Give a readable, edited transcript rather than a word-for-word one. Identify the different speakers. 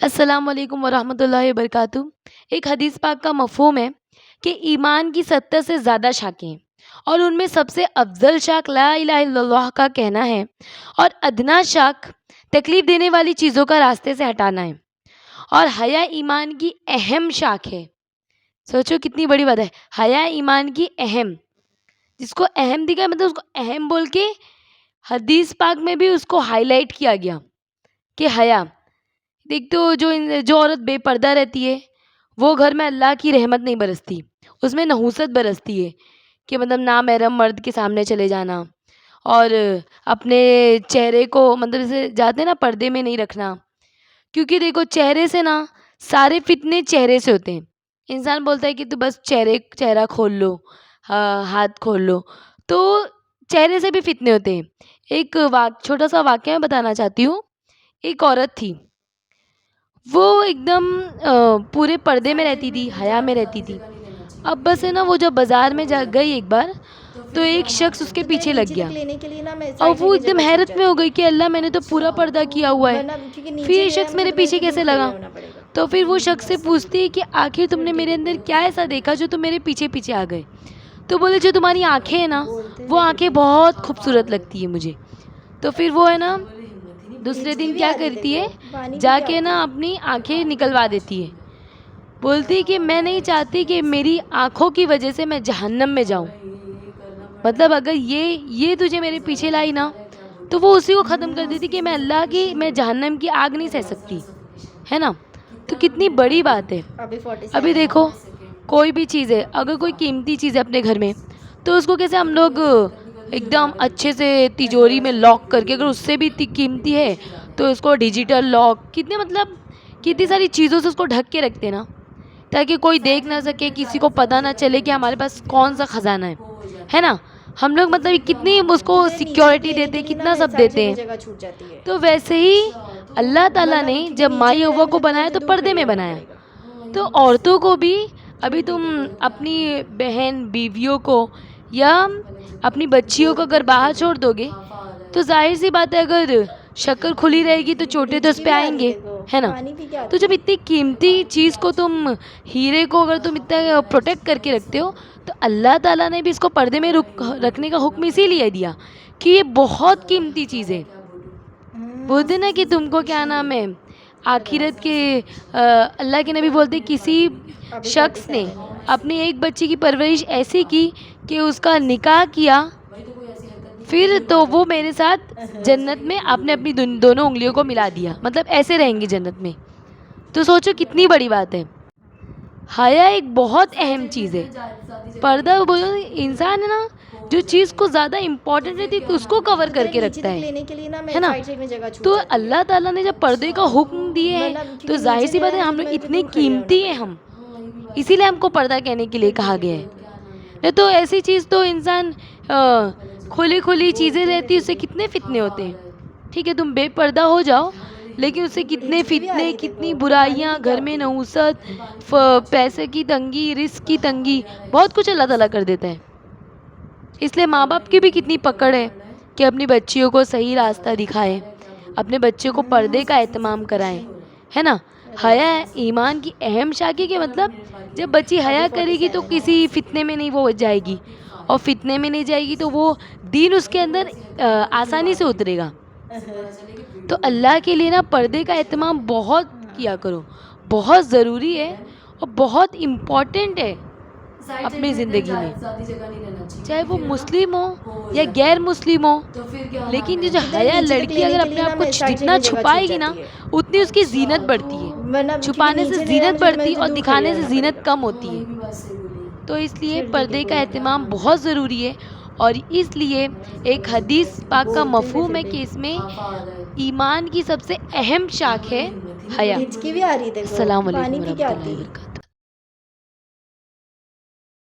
Speaker 1: अस्सलाम वालेकुम वरहमतुल्लाहि वबरकातुहू। एक हदीस पाक का मफ़हूम है कि ईमान की 70 से ज़्यादा शाखें हैं और उनमें सबसे अफ़ज़ल शाख ला इलाहा इल्लल्लाह का कहना है और अदना शाख तकलीफ़ देने वाली चीज़ों का रास्ते से हटाना है और हया ईमान की अहम शाख है। सोचो कितनी बड़ी बात है। हया ईमान की अहम, जिसको अहम दिखा मतलब उसको अहम बोल के हदीस पाक में भी उसको हाईलाइट किया गया कि हया। देख तो जो औरत बेपर्दा रहती है वो घर में अल्लाह की रहमत नहीं बरसती, उसमें नहूसत बरसती है कि मतलब नामहरम मर्द के सामने चले जाना और अपने चेहरे को मतलब जैसे जाते हैं ना पर्दे में नहीं रखना। क्योंकि देखो चेहरे से ना सारे फितने चेहरे से होते हैं। इंसान बोलता है कि तू बस चेहरा खोल लो, हाँ हाथ खोल लो, तो चेहरे से भी फितने होते हैं। एक छोटा सा वाक्य मैं बताना चाहती हूँ। एक औरत थी, वो एकदम पूरे पर्दे में रहती थी, हया में रहती थी। अब बस है ना वो जब बाज़ार में जा गई एक बार, तो एक शख्स उसके
Speaker 2: तो मैं
Speaker 1: पीछे लग
Speaker 2: नीचे तक
Speaker 1: गया
Speaker 2: लेने के लिए ना मैं
Speaker 1: और
Speaker 2: साइड साइड
Speaker 1: वो
Speaker 2: में
Speaker 1: एकदम
Speaker 2: जगह छूट
Speaker 1: हैरत में हो
Speaker 2: जाती
Speaker 1: गई
Speaker 2: है।
Speaker 1: कि अल्लाह मैंने तो पूरा पर्दा किया हुआ है,
Speaker 2: वरना क्योंकि
Speaker 1: फिर
Speaker 2: नीचे
Speaker 1: ये
Speaker 2: गया
Speaker 1: शख्स
Speaker 2: मतलब
Speaker 1: मेरे
Speaker 2: तो मेरे
Speaker 1: पीछे
Speaker 2: को
Speaker 1: कैसे
Speaker 2: दूर खड़े
Speaker 1: लगा?
Speaker 2: होना पड़ेगा।
Speaker 1: तो फिर वो शख्स से पूछती है कि आखिर तुमने मेरे अंदर क्या ऐसा देखा जो तुम मेरे पीछे-पीछे आ गए? तो बोले जो तुम्हारी आँखें हैं ना,
Speaker 2: बोलते
Speaker 1: वो
Speaker 2: हुए छोटे
Speaker 1: आँखें बहुत खूबसूरत लगती है मुझे। तो फिर वो है ना दूसरे
Speaker 2: हिचकी
Speaker 1: दिन
Speaker 2: भी
Speaker 1: क्या
Speaker 2: आ रही है
Speaker 1: करती है,
Speaker 2: देखो, पानी पी के
Speaker 1: जाके
Speaker 2: आती
Speaker 1: ना
Speaker 2: हूँ।
Speaker 1: अपनी आँखें निकलवा देती है। बोलती है कि मैं नहीं चाहती कि मेरी आँखों की वजह से मैं जहन्नम में जाऊँ। मतलब अगर ये तुझे मेरे पीछे लाई ना, तो वो उसी को ख़त्म कर देती कि मैं जहन्नम की आग नहीं सह सकती, है ना? तो कितनी बड़ी बात है।
Speaker 2: अभी
Speaker 1: अभी
Speaker 2: 47 है।
Speaker 1: देखो कोई भी चीज़ है, अगर कोई कीमती चीज़ है अपने घर में, तो उसको कैसे हम लोग एकदम अच्छे से तिजोरी में लॉक करके, अगर उससे भी कीमती है तो उसको डिजिटल लॉक कितने मतलब कितनी सारी चीज़ों से उसको ढक के रखते हैं ना, ताकि कोई देख ना सके, किसी को पता ना चले कि हमारे पास कौन सा खजाना है ना? हम लोग मतलब कितनी उसको
Speaker 2: तो मैं नीचे तक
Speaker 1: सिक्योरिटी
Speaker 2: लेने
Speaker 1: देते
Speaker 2: के
Speaker 1: हैं,
Speaker 2: लिए ना
Speaker 1: कितना
Speaker 2: मैं
Speaker 1: सब
Speaker 2: साइड
Speaker 1: देते
Speaker 2: साइड में
Speaker 1: हैं।
Speaker 2: जगह छूट जाती है।
Speaker 1: तो वैसे ही अल्लाह ताला
Speaker 2: वरना
Speaker 1: ने
Speaker 2: क्योंकि
Speaker 1: जब
Speaker 2: नीचे
Speaker 1: माई
Speaker 2: गया
Speaker 1: हव्वा को
Speaker 2: मतलब तो मेरे
Speaker 1: बनाया
Speaker 2: को
Speaker 1: तो
Speaker 2: दूर
Speaker 1: पर्दे
Speaker 2: खड़े
Speaker 1: में
Speaker 2: होना
Speaker 1: बनाया।
Speaker 2: पड़ेगा।
Speaker 1: तो औरतों को भी, अभी तुम अपनी बहन बीवियों को या अपनी बच्चियों को अगर बाहर छोड़ दोगे, तो जाहिर सी बात है अगर शक्ल खुली रहेगी तो चोटें तो उस
Speaker 2: हिचकी
Speaker 1: पे
Speaker 2: भी आ रही है
Speaker 1: आएंगे,
Speaker 2: देखो,
Speaker 1: है ना?
Speaker 2: पानी पी के
Speaker 1: तो
Speaker 2: आती
Speaker 1: जब
Speaker 2: हूँ।
Speaker 1: इतनी कीमती चीज़ को तुम, हीरे को अगर तुम इतना प्रोटेक्ट करके रखते हो, तो अल्लाह ताला ने भी इसको पर्दे में रखने का हुक्म इसीलिए दिया कि ये बहुत कीमती चीज़ है। बोलते ना कि तुमको क्या नाम है, आखिरत के अल्लाह के नबी बोलते किसी
Speaker 2: अभी
Speaker 1: शख्स ने
Speaker 2: 47 है।
Speaker 1: अपनी एक बच्ची की परवरिश ऐसी की कि उसका निकाह किया, फिर तो वो मेरे साथ जन्नत में आपने अपनी दोनों उंगलियों को मिला दिया, मतलब ऐसे रहेंगी जन्नत में। तो सोचो कितनी बड़ी बात है। हया एक बहुत अहम चीज़ है। पर्दा बोलो इंसान है ना, जो चीज़ को ज़्यादा इम्पोर्टेंट रहती है उसको कवर
Speaker 2: तो मैं
Speaker 1: करके
Speaker 2: नीचे
Speaker 1: रखता
Speaker 2: तक लेने के लिए ना
Speaker 1: है
Speaker 2: मैं
Speaker 1: ना?
Speaker 2: साइड साइड में जगह छूट
Speaker 1: तो
Speaker 2: जाती है।
Speaker 1: अल्लाह ताला ने जब पर्दे का हुक्म दिए हैं,
Speaker 2: वरना
Speaker 1: तो
Speaker 2: क्योंकि
Speaker 1: ज़ाहिर
Speaker 2: नीचे
Speaker 1: सी बात
Speaker 2: गया
Speaker 1: है हम
Speaker 2: मतलब तो
Speaker 1: लोग
Speaker 2: मेरे को
Speaker 1: इतने
Speaker 2: दूर खड़े होना
Speaker 1: कीमती हैं
Speaker 2: पड़ेगा।
Speaker 1: हम, इसीलिए हमको पर्दा कहने के लिए कहा गया है। नहीं तो ऐसी चीज़ तो इंसान खुली-खुली चीज़ें
Speaker 2: बोलते हुए
Speaker 1: रहती है उससे
Speaker 2: छोटे
Speaker 1: कितने फितने होते हैं। ठीक है तुम बेपर्दा हो जाओ, लेकिन उससे कितने
Speaker 2: हिचकी भी आ
Speaker 1: फितने,
Speaker 2: रही है
Speaker 1: कितनी
Speaker 2: देखो, पानी
Speaker 1: बुराइयाँ,
Speaker 2: पी के
Speaker 1: घर में
Speaker 2: आती हूँ।
Speaker 1: नहूसत, पैसे की तंगी, रिज़्क की तंगी, बहुत कुछ अल्लाह ताला कर देता है। इसलिए माँ-बाप की भी कितनी पकड़ है कि अपनी बच्चियों को सही रास्ता दिखाएँ, अपने बच्चों को पर्दे का एहतमाम कराएँ, है ना?
Speaker 2: अरे
Speaker 1: हया ईमान की अहम शाखी के मतलब जब बच्ची
Speaker 2: अभी
Speaker 1: हया करेगी तो
Speaker 2: 47 है।
Speaker 1: किसी फितने में नहीं वो जाएगी, और फितने में नहीं जाएगी तो वो दीन उसके अंदर आसानी से उतरेगा। तो अल्लाह के लिए ना पर्दे का एहतमाम बहुत किया करो, बहुत ज़रूरी है और बहुत इम्पोर्टेंट है अपनी ज़िंदगी में। चाहे वो मुस्लिम हो या गैर मुस्लिम हो, लेकिन ये जो
Speaker 2: इधर
Speaker 1: हया
Speaker 2: नीचे तक
Speaker 1: लड़की
Speaker 2: लेने
Speaker 1: अगर
Speaker 2: के
Speaker 1: अपने
Speaker 2: लिए ना
Speaker 1: आप को
Speaker 2: मैं साइड साइड
Speaker 1: जितना
Speaker 2: में जगह छूट
Speaker 1: छुपाएगी
Speaker 2: जाती
Speaker 1: ना,
Speaker 2: है।
Speaker 1: उतनी उसकी ज़ीनत बढ़ती है।
Speaker 2: वरना क्योंकि
Speaker 1: छुपाने से
Speaker 2: नीचे गया
Speaker 1: ज़ीनत
Speaker 2: मतलब तो
Speaker 1: बढ़ती
Speaker 2: मेरे
Speaker 1: है
Speaker 2: को
Speaker 1: और
Speaker 2: दूर खड़े
Speaker 1: दिखाने से
Speaker 2: होना
Speaker 1: ज़ीनत
Speaker 2: पड़ेगा।
Speaker 1: कम होती है। तो इसलिए
Speaker 2: फिर ठीक है
Speaker 1: पर्दे का
Speaker 2: बोलो।
Speaker 1: एहतमाम बहुत ज़रूरी है और इसलिए एक हदीस पाक का
Speaker 2: बोलते हुए
Speaker 1: मफ़हूम है
Speaker 2: छोटे
Speaker 1: कि इसमें ईमान की सबसे अहम शाख है हया।
Speaker 2: हिचकी भी आ रही है देखो,
Speaker 1: अस्सलाम वालेकुम
Speaker 2: पानी पी के
Speaker 1: वरहमतुल्लाहि
Speaker 2: आती।
Speaker 1: वबरकातुहू।